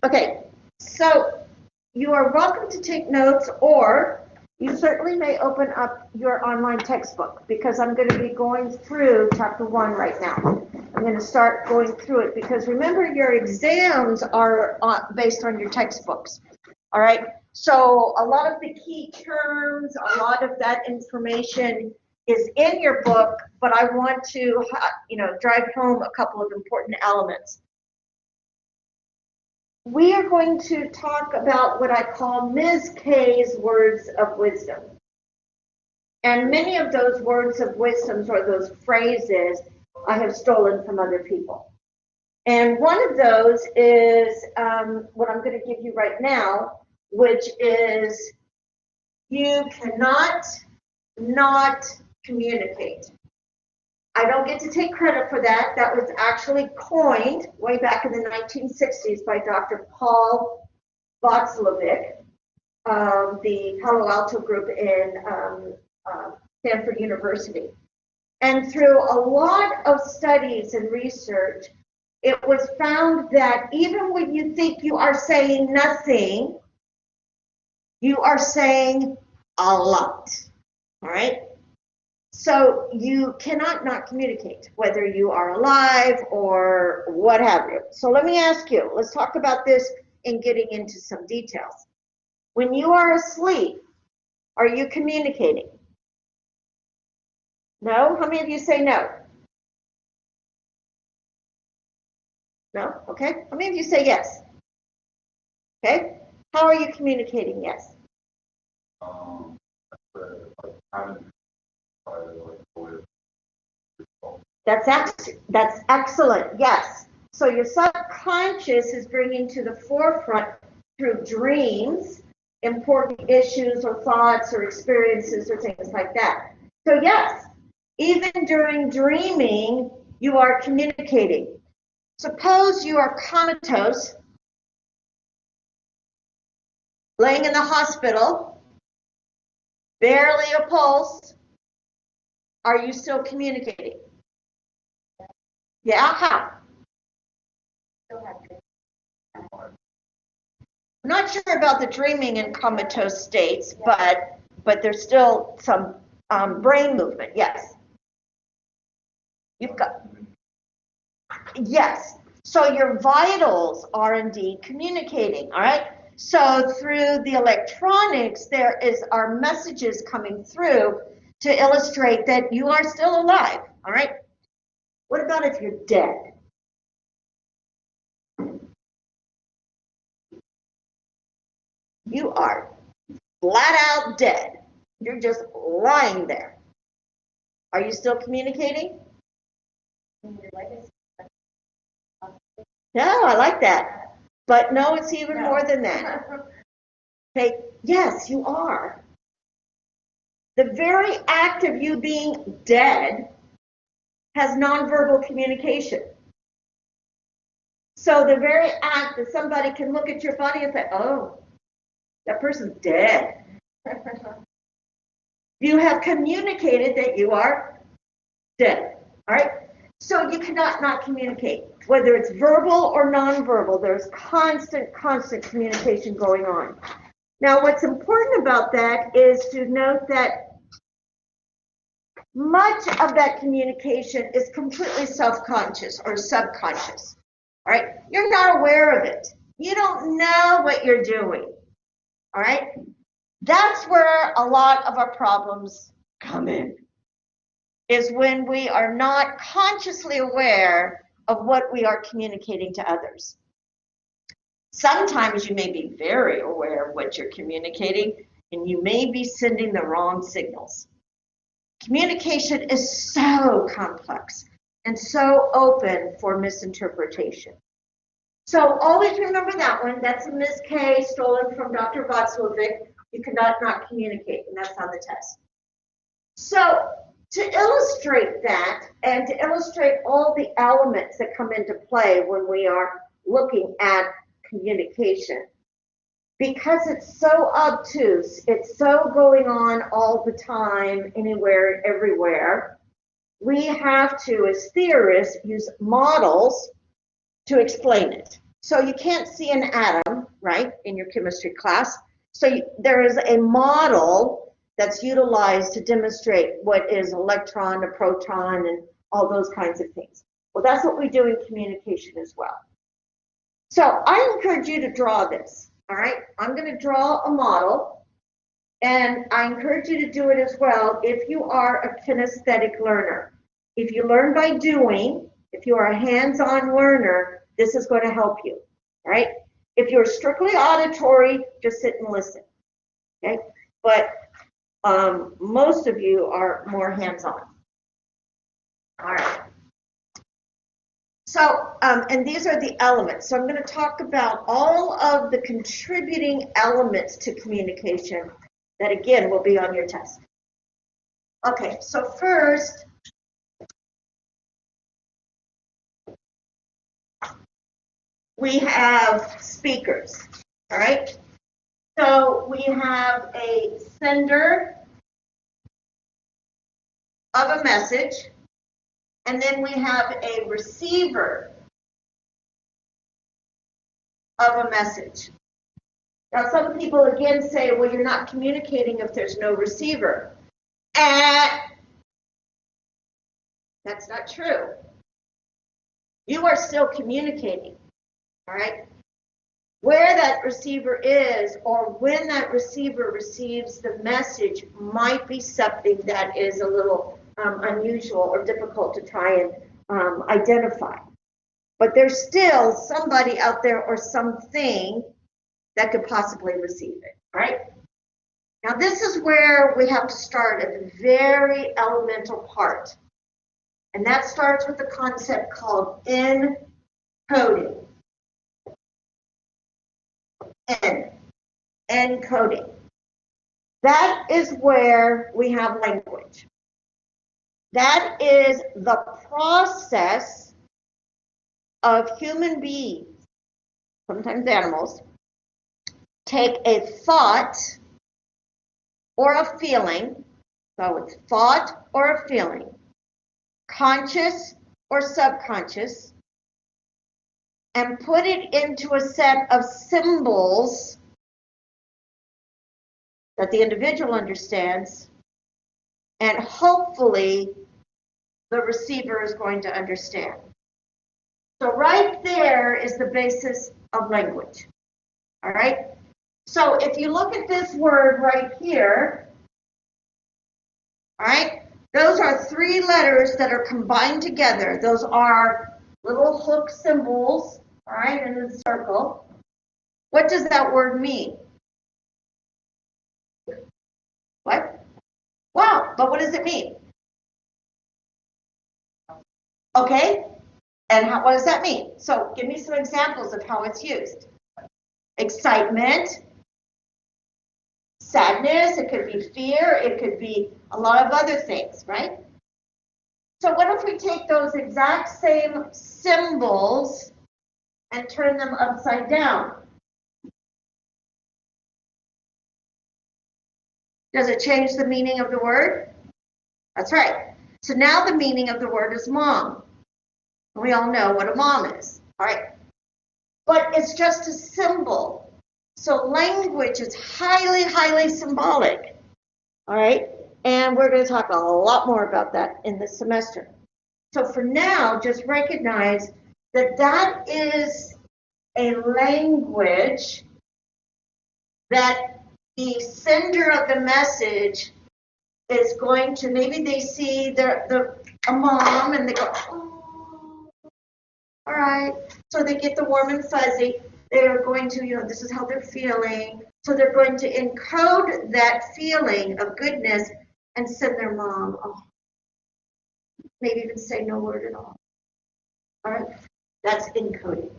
Okay, so you are welcome to take notes, or you certainly may open up your online textbook, because I'm going to be going through chapter 1 right now. I'm going to start going through it because remember, your exams are based on your textbooks. All right, so a lot of the key terms, a lot of that information is in your book, but I want to, drive home a couple of important elements. We are going to talk about what I call Ms. K's words of wisdom. And many of those words of wisdom, or those phrases, I have stolen from other people. And one of those is what I'm going to give you right now, which is you cannot not communicate. I don't get to take credit for that. That was actually coined way back in the 1960s by Dr. Paul Václavic of the Palo Alto group in Stanford University. And through a lot of studies and research, it was found that even when you think you are saying nothing, you are saying a lot. All right? So you cannot not communicate, whether you are alive or what have you. So let me ask you, let's talk about this in getting into some details. When you are asleep, are you communicating? No? How many of you say no? No? Okay. How many of you say yes? Okay. How are you communicating yes? That's excellent, yes. So your subconscious is bringing to the forefront through dreams important issues or thoughts or experiences or things like that. So yes, even during dreaming, you are communicating. Suppose you are comatose, laying in the hospital, barely a pulse. Are you still communicating? Yeah, how? I'm not sure about the dreaming in comatose states, but there's still some brain movement, yes. You've got, yes. So your vitals are indeed communicating, all right? So through the electronics, are messages coming through to illustrate that you are still alive, all right? What about if you're dead? You are flat out dead. You're just lying there. Are you still communicating? No, I like that. But no, it's even more than that. Okay, yes, you are. The very act of you being dead has nonverbal communication. So the very act that somebody can look at your body and say, oh, that person's dead. You have communicated that you are dead, all right? So you cannot not communicate, whether it's verbal or nonverbal. There's constant communication going on. Now, what's important about that is to note that much of that communication is completely self-conscious or subconscious, all right? You're not aware of it. You don't know what you're doing, all right? That's where a lot of our problems come in, is when we are not consciously aware of what we are communicating to others. Sometimes you may be very aware of what you're communicating, and you may be sending the wrong signals. Communication is so complex and so open for misinterpretation. So always remember that one. That's a Ms. K, stolen from Dr. Václavic. You cannot not communicate, and that's on the test. So to illustrate that, and to illustrate all the elements that come into play when we are looking at communication, because it's so obtuse, it's so going on all the time, anywhere, everywhere, we have to, as theorists, use models to explain it. So you can't see an atom, right, in your chemistry class. So there is a model that's utilized to demonstrate what is electron, a proton, and all those kinds of things. Well, that's what we do in communication as well. So I encourage you to draw this, all right? I'm going to draw a model, and I encourage you to do it as well if you are a kinesthetic learner. If you learn by doing, if you are a hands-on learner, this is going to help you, all right? If you're strictly auditory, just sit and listen, okay? But most of you are more hands-on. All right. So, and these are the elements. So I'm going to talk about all of the contributing elements to communication that, again, will be on your test. Okay, so first, we have speakers, all right? So we have a sender of a message, and then we have a receiver of a message. Now, some people again say, well, you're not communicating if there's no receiver. That's not true. You are still communicating, all right? Where that receiver is, or when that receiver receives the message, might be something that is a little unusual or difficult to try and identify. But there's still somebody out there or something that could possibly receive it, right? Now, this is where we have to start at the very elemental part. And that starts with a concept called encoding. Encoding. That is where we have language. That is the process of human beings, sometimes animals, take a thought or a feeling, so it's thought or a feeling, conscious or subconscious, and put it into a set of symbols that the individual understands, and hopefully the receiver is going to understand. So right there is the basis of language, all right? So if you look at this word right here, all right, those are three letters that are combined together. Those are little hook symbols, all right, in a circle. What does that word mean? What? Wow, but what does it mean? Okay, and what does that mean? So give me some examples of how it's used. Excitement, sadness, it could be fear, it could be a lot of other things, right? So what if we take those exact same symbols and turn them upside down? Does it change the meaning of the word? That's right. So now the meaning of the word is mom. We all know what a mom is, all right? But it's just a symbol. So language is highly, highly symbolic, all right? And we're going to talk a lot more about that in this semester. So for now, just recognize that that is a language that the sender of the message is going to, maybe they see a mom and they go, oh, all right. So they get the warm and fuzzy. They're going to, this is how they're feeling. So they're going to encode that feeling of goodness and send their mom, maybe even say no word at all. All right? That's encoding.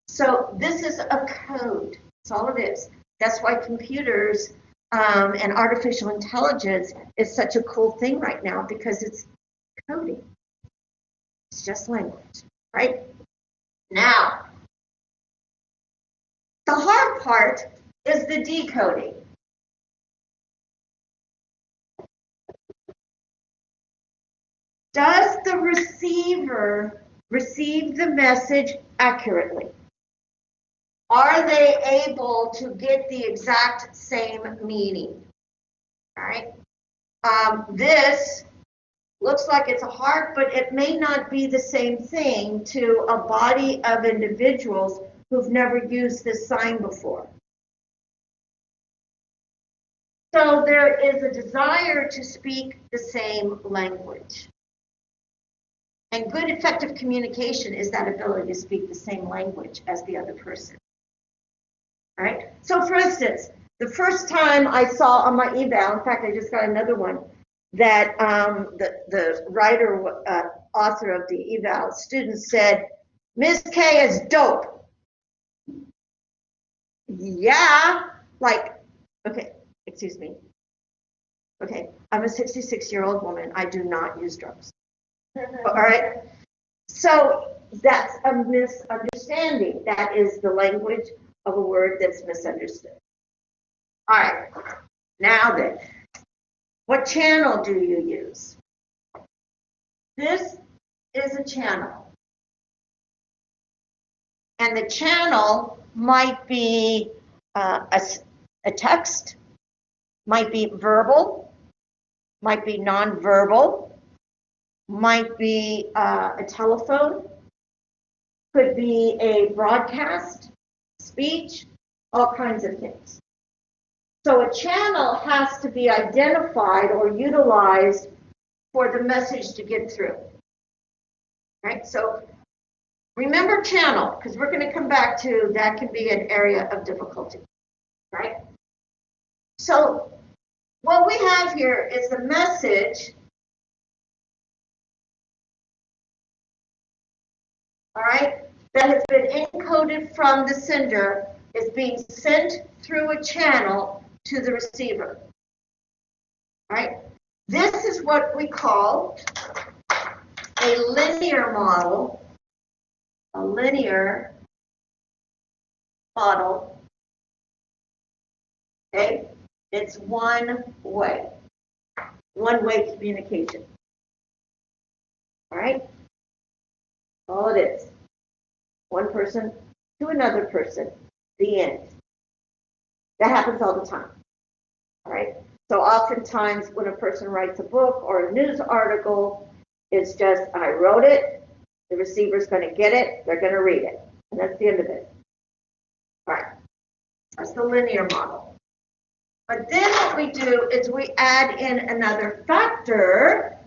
So this is a code. That's all it is. That's why computers and artificial intelligence is such a cool thing right now, because it's coding. It's just language, right? Now, the hard part is the decoding. Does the receiver receive the message accurately? Are they able to get the exact same meaning? All right. This looks like it's a heart, but it may not be the same thing to a body of individuals who've never used this sign before. So there is a desire to speak the same language. And good effective communication is that ability to speak the same language as the other person. All right? So for instance, the first time I saw on my eval, in fact, I just got another one, that the writer, author of the eval student said, Ms. K is dope. Yeah, like, okay, excuse me. Okay, I'm a 66-year-old woman. I do not use drugs. All right? So that's a misunderstanding. That is the language of a word that's misunderstood. All right, now then, what channel do you use? This is a channel. And the channel might be a text, might be verbal, might be nonverbal, might be a telephone, could be a broadcast, speech, all kinds of things. So a channel has to be identified or utilized for the message to get through. Right? So remember channel, because we're going to come back to that can be an area of difficulty. Right? So what we have here is a message, all right, that has been encoded from the sender, is being sent through a channel to the receiver. All right? This is what we call a linear model. A linear model. Okay? It's one-way communication. All right? All it is. One person to another person. The end. That happens all the time. All right? So oftentimes when a person writes a book or a news article, it's just, I wrote it, the receiver's going to get it, they're going to read it. And that's the end of it. All right. That's the linear model. But then what we do is we add in another factor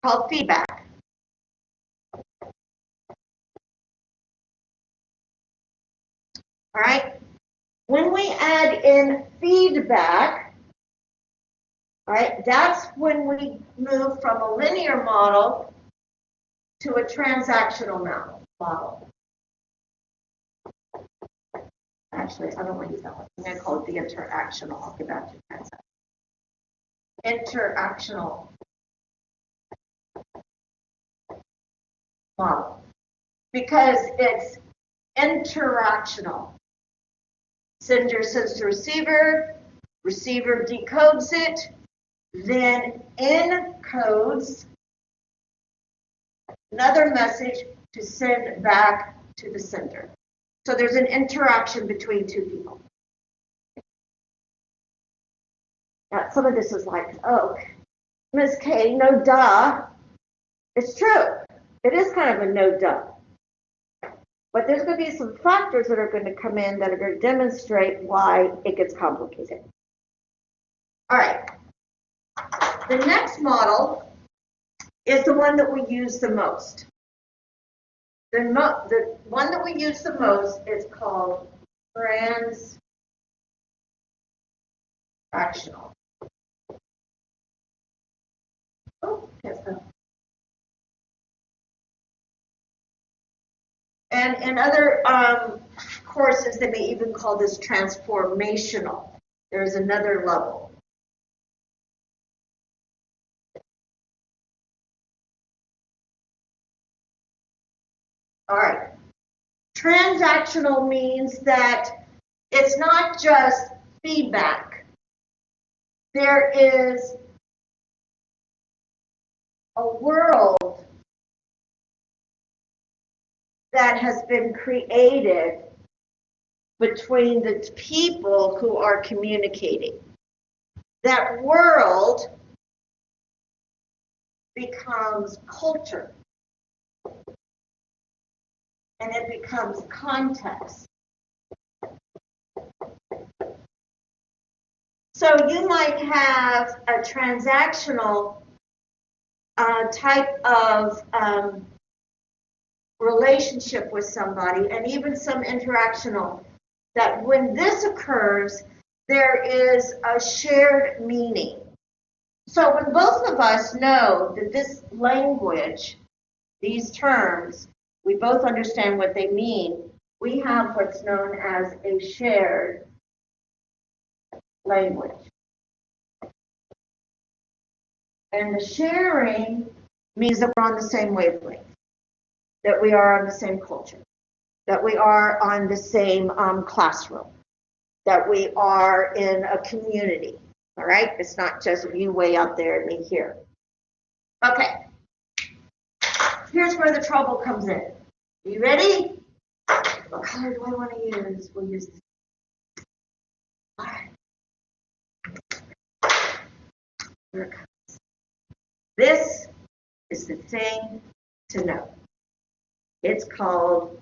called feedback. All right? When we add in feedback, all right, that's when we move from a linear model to a transactional model. Actually, I don't want to use that one. I'm going to call it the interactional. I'll get back to transactional. Interactional model. Because it's interactional. Sender sends to receiver, receiver decodes it, then encodes another message to send back to the sender. So there's an interaction between two people. Now, some of this is like, oh, Ms. K, no duh. It's true. It is kind of a no duh. But there's going to be some factors that are going to come in that are going to demonstrate why it gets complicated. All right. The next model is the one that we use the most. The one that we use the most is called transactional. Oh, yes. And in other courses, they may even call this transformational. There's another level. All right. Transactional means that it's not just feedback. There is a world that has been created between the people who are communicating. That world becomes culture, and it becomes context. So you might have a transactional type of relationship with somebody, and even some interactional, that when this occurs, there is a shared meaning. So when both of us know that this language, these terms, we both understand what they mean, we have what's known as a shared language. And the sharing means that we're on the same wavelength, that we are on the same culture, that we are on the same classroom, that we are in a community, all right? It's not just you way out there and me here. Okay, here's where the trouble comes in. You ready? What color do I want to use? We'll use this. All right. Here it comes. This is the thing to know. It's called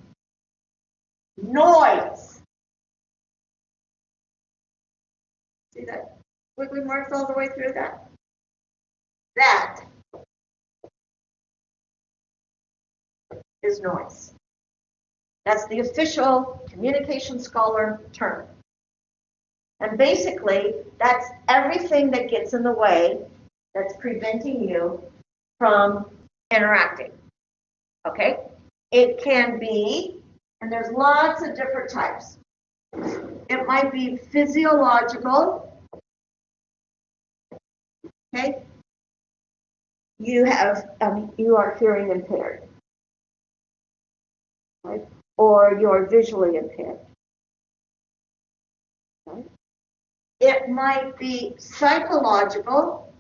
noise. See that wiggly marks all the way through that? That is noise. That's the official communication scholar term. And basically, that's everything that gets in the way that's preventing you from interacting. Okay? It can be, and there's lots of different types. It might be physiological. Okay? You are hearing impaired, right? Or you're visually impaired. Right? It might be psychological.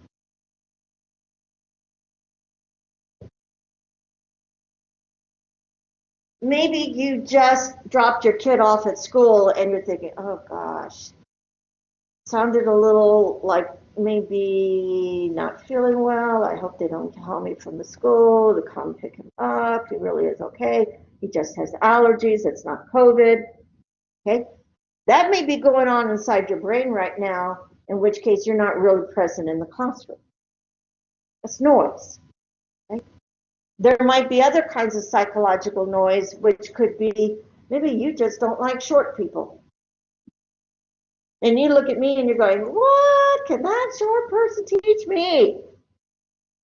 Maybe you just dropped your kid off at school and you're thinking, oh gosh, sounded a little like maybe not feeling well. I hope they don't call me from the school to come pick him up. He really is okay. He just has allergies. It's not COVID. Okay? That may be going on inside your brain right now, in which case you're not really present in the classroom. That's noise. Right? There might be other kinds of psychological noise, which could be maybe you just don't like short people. And you look at me and you're going, what can that short person teach me?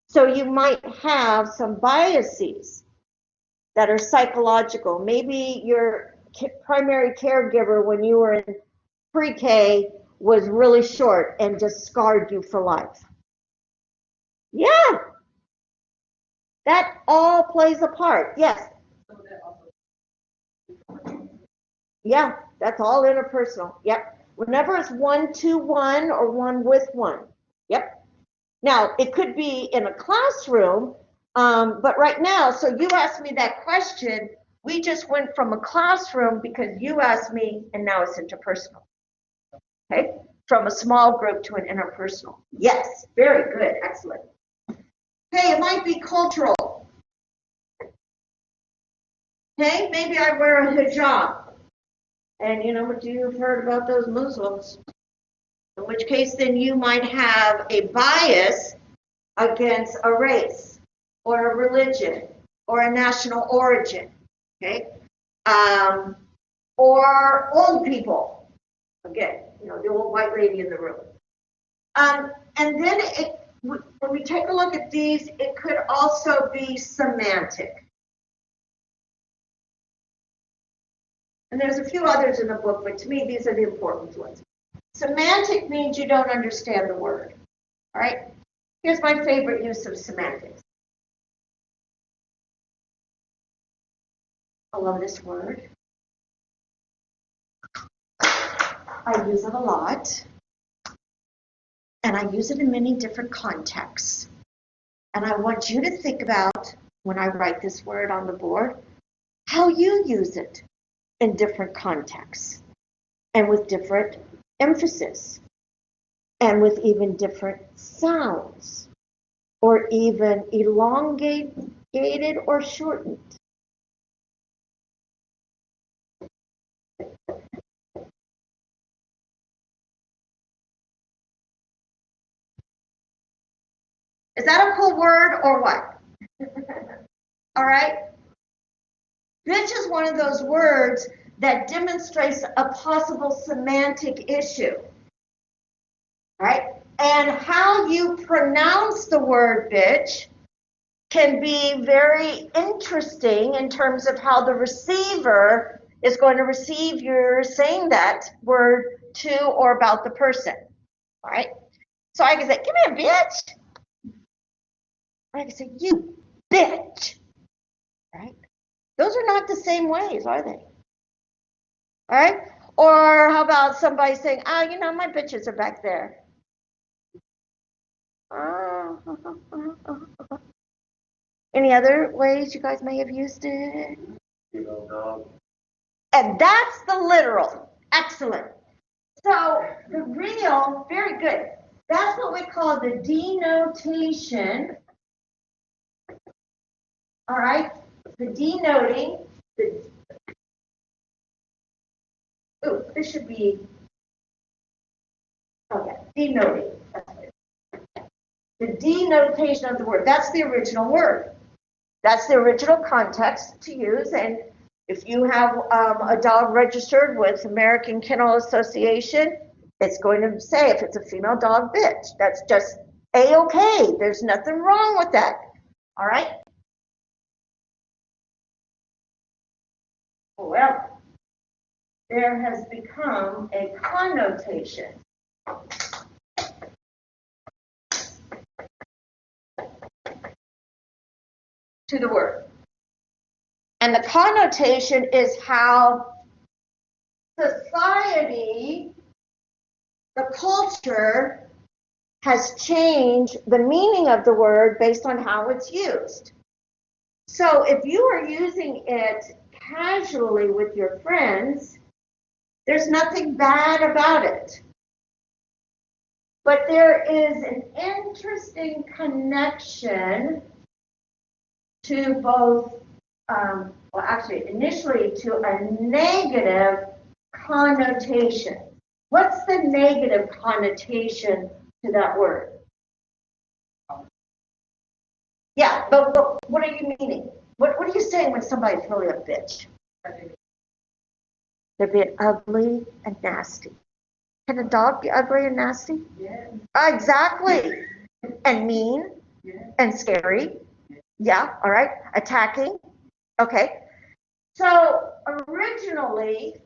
So you might have some biases that are psychological. Maybe your primary caregiver when you were in pre-K was really short and just scarred you for life. Yeah, that all plays a part. Yes. Yeah, that's all interpersonal. Yep. Whenever it's 1-to-1 or 1-with-1. Yep. Now, it could be in a classroom, but right now, so you asked me that question, we just went from a classroom because you asked me, and now it's interpersonal. Okay? From a small group to an interpersonal. Yes, very good, excellent. Okay, it might be cultural. Okay, maybe I wear a hijab. And you know what you've heard about those Muslims. In which case, then you might have a bias against a race or a religion or a national origin, okay? Or old people. Again, you know, the old white lady in the room. And then when we take a look at these, it could also be semantic. And there's a few others in the book, but to me, these are the important ones. Semantic means you don't understand the word, all right? Here's my favorite use of semantics. I love this word. I use it a lot. And I use it in many different contexts. And I want you to think about, when I write this word on the board, how you use it in different contexts and with different emphasis and with even different sounds or even elongated or shortened. Is that a cool word or what? All right. Bitch is one of those words that demonstrates a possible semantic issue. Right? And how you pronounce the word bitch can be very interesting in terms of how the receiver is going to receive your saying that word to or about the person. All right? So I can say, give me a bitch. Or I can say, you bitch. Right? Those are not the same ways, are they? All right? Or how about somebody saying, my bitches are back there. Any other ways you guys may have used it? And that's the literal. Excellent. So the real, very good. That's what we call the denotation. All right? The denoting. This should be, okay, denoting. The denotation of the word. That's the original word. That's the original context to use. And if you have a dog registered with American Kennel Association, it's going to say if it's a female dog, bitch. That's just A-okay. There's nothing wrong with that. All right? However, there has become a connotation to the word. And the connotation is how society, the culture, has changed the meaning of the word based on how it's used. So if you are using it casually with your friends, there's nothing bad about it. But there is an interesting connection to both, initially to a negative connotation. What's the negative connotation to that word? Yeah, but what are you meaning? What are you saying when somebody's really a bitch? They're being ugly and nasty. Can a dog be ugly and nasty? Yeah. Exactly. And mean and scary. Yeah, all right. Attacking. Okay. So originally,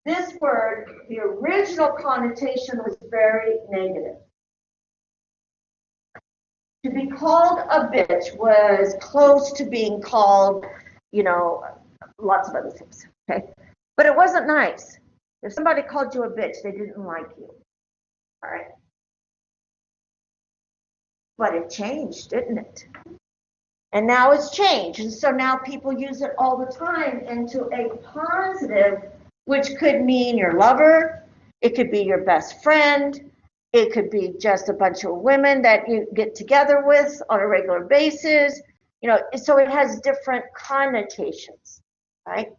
this word, the original connotation was very negative. To be called a bitch was close to being called, lots of other things. Okay. But it wasn't nice. If somebody called you a bitch, they didn't like you. All right. But it changed, didn't it? And now it's changed. And so now people use it all the time into a positive, which could mean your lover. It could be your best friend. It could be just a bunch of women that you get together with on a regular basis. So it has different connotations, right?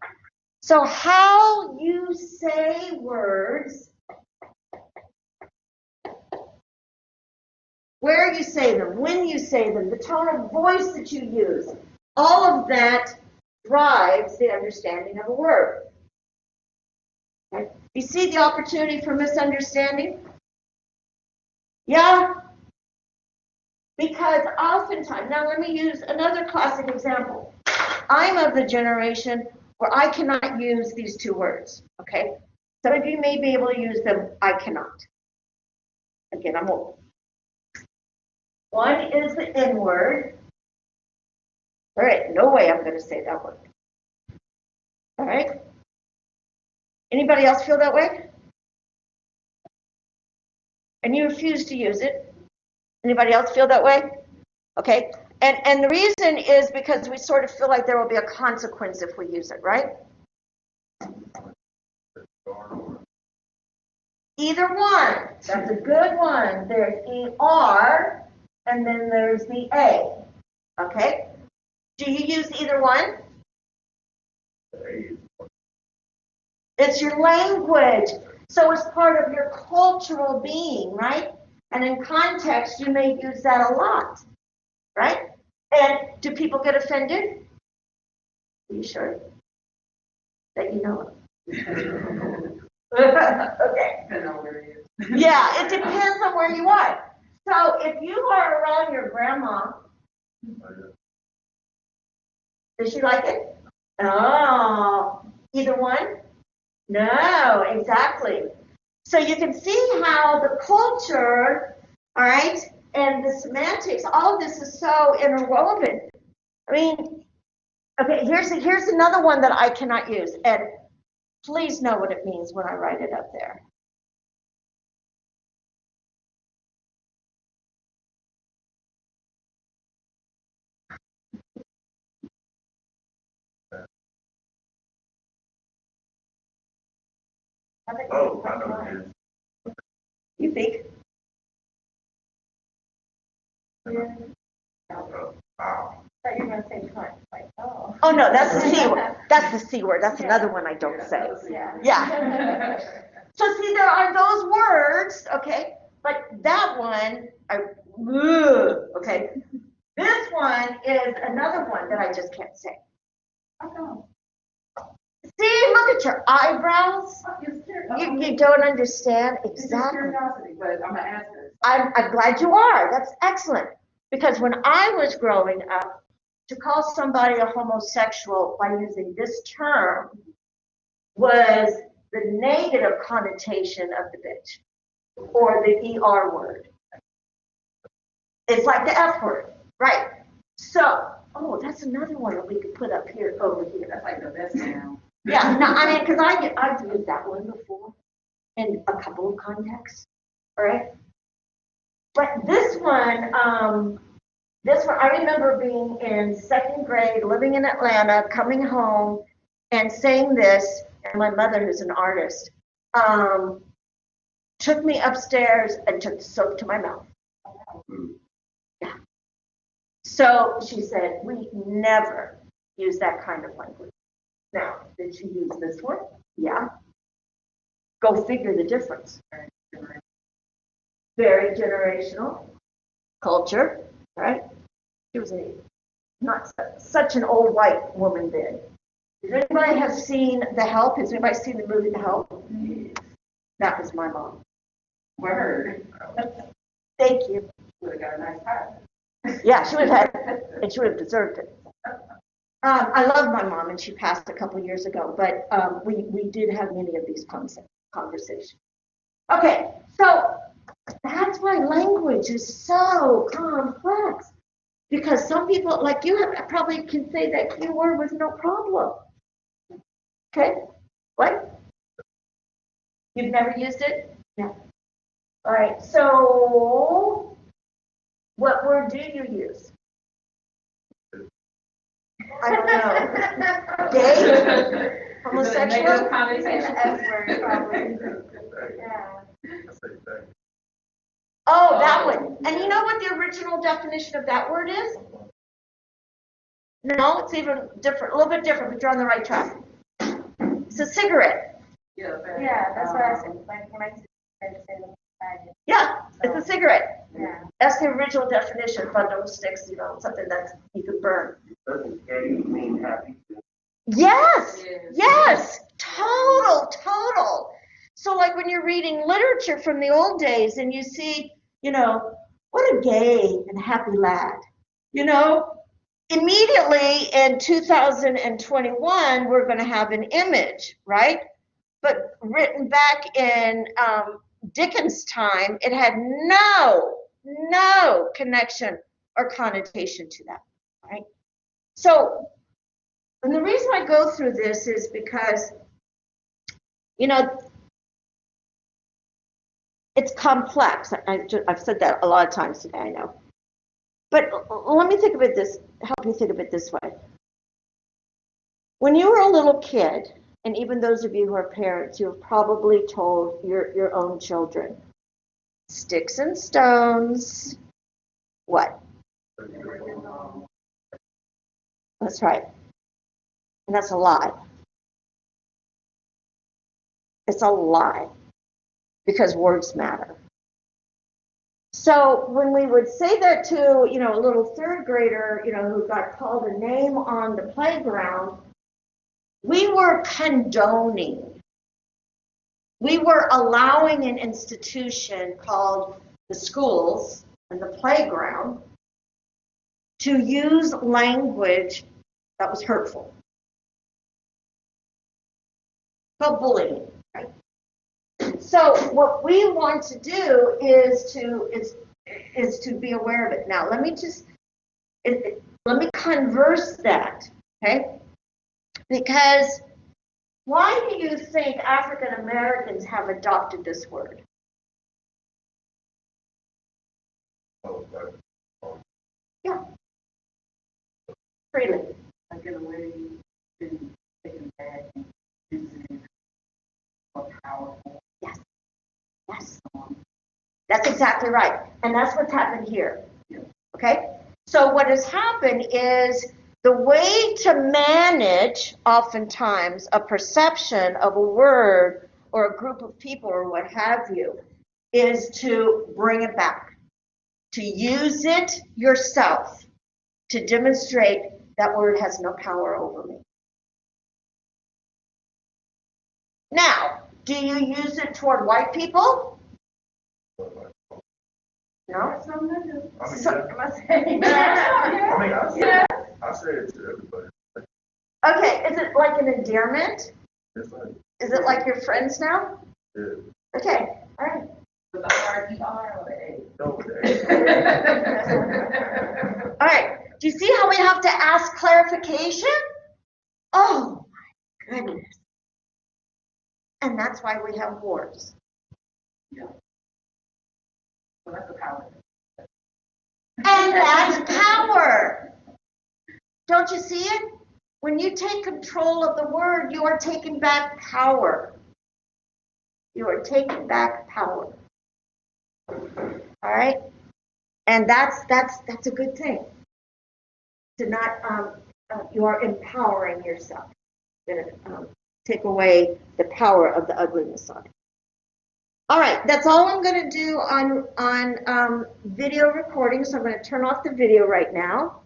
So how you say words, where you say them, when you say them, the tone of voice that you use, all of that drives the understanding of a word. Right? You see the opportunity for misunderstanding? Yeah? Because oftentimes, now let me use another classic example. I'm of the generation where I cannot use these two words, okay? Some of you may be able to use them, I cannot. Again, I'm old. One is the N word. All right, no way I'm going to say that word. All right? Anybody else feel that way? And you refuse to use it? Anybody else feel that way? Okay. And the reason is because we sort of feel like there will be a consequence if we use it, right? Either one. That's a good one. There's ER, and then there's the A. Okay? Do you use either one? It's your language. So it's part of your cultural being, right? And in context, you may use that a lot, right? And do people get offended? Are you sure that you know it? Okay. Yeah, it depends on where you are. So if you are around your grandma, does she like it? Oh, either one? No, exactly. So you can see how the culture, all right, and the semantics, all of this is so interwoven. I mean, okay, here's another one that I cannot use, and please know what it means when I write it up there. Oh, I know it is. You think? Yeah. Wow. Thought you were going to say cunt. Like, oh. Oh no, that's the C word. That's the C word. That's another one I don't say. Yeah. Yeah. So see, there are those words, okay, but that one, okay. This one is another one that I just can't say. Oh, See, look at your eyebrows. no. You don't understand It's just exactly. curiosity, but I'm going to ask her. I'm glad you are. That's excellent. Because when I was growing up, to call somebody a homosexual by using this term was the negative connotation of the bitch or the ER word. It's like the F word, right? So, oh, that's another one that we could put up here, over here. That's like the best now. Yeah, no, I mean, because I've used that one before in a couple of contexts, all right? But this one, I remember being in second grade, living in Atlanta, coming home and saying this, and my mother, who's an artist, took me upstairs and took soap to my mouth. Yeah. So she said, we never use that kind of language. Now, did she use this one? Yeah. Go figure the difference. Very generational culture, right? She was not such an old white woman then. Does anybody have seen The Help? Has anybody seen the movie The Help? That was my mom. Word. Thank you. Would have got a nice hat. Yeah, she would have had, and she would have deserved it. I love my mom, and she passed a couple years ago, but we did have many of these conversations. Okay, so that's why language is so complex. Because some people, like you, probably can say that Q word with no problem. Okay? What? You've never used it? Yeah. All right, so what word do you use? I don't know. Gay? Homosexual? Negative connotation. The F word, probably. Yeah. Oh, that one. And you know what the original definition of that word is? No, it's even different, a little bit different, but you're on the right track. It's a cigarette. Yeah, that's what I said. Like when I said Yeah, it's a cigarette. yeah. That's the original definition. Bundle of sticks, something that you can burn. Doesn't gay mean happy? Yes, yes, total. So like when you're reading literature from the old days and you see, what a gay and happy lad, immediately in 2021, we're going to have an image, right? But written back in Dickens' time, it had no connection or connotation to that, right? So, and the reason I go through this is because, it's complex. I've said that a lot of times today, I know. But let me think of it this, help you think of it this way. When you were a little kid, and even those of you who are parents, you have probably told your own children, sticks and stones, what? That's right. And that's a lie. It's a lie because words matter. So when we would say that to, a little third grader, who got called a name on the playground, we were condoning. We were allowing an institution called the schools and the playground to use language that was hurtful. Called bullying, right? So what we want to do is to be aware of it. Now let me converse that, okay? Because why do you think African Americans have adopted this word? Yeah. Freely. Like in a way, been taken back and using more powerful. Yes. Yes. That's exactly right. And that's what's happened here. Yeah. Okay? So what has happened is the way to manage, oftentimes, a perception of a word or a group of people or what have you, is to bring it back, to use it yourself, to demonstrate that word has no power over me. Now, do you use it toward white people? No? Some of them. I mean, So- I say it to everybody. Okay, is it like an endearment? It's like, Is it like your friends now? yeah, Okay, all right. With the R-E-R or A? no, All right, do you see how we have to ask clarification? Oh my goodness. And that's why we have wars. Yeah. So that's the power. And that's power. Don't you see it? When you take control of the word, you are taking back power. You are taking back power. All right? And that's a good thing. To not, you are empowering yourself. You're gonna take away the power of the ugliness side. All right, that's all I'm going to do on video recording. So I'm going to turn off the video right now,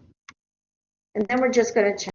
and then we're just going to chat.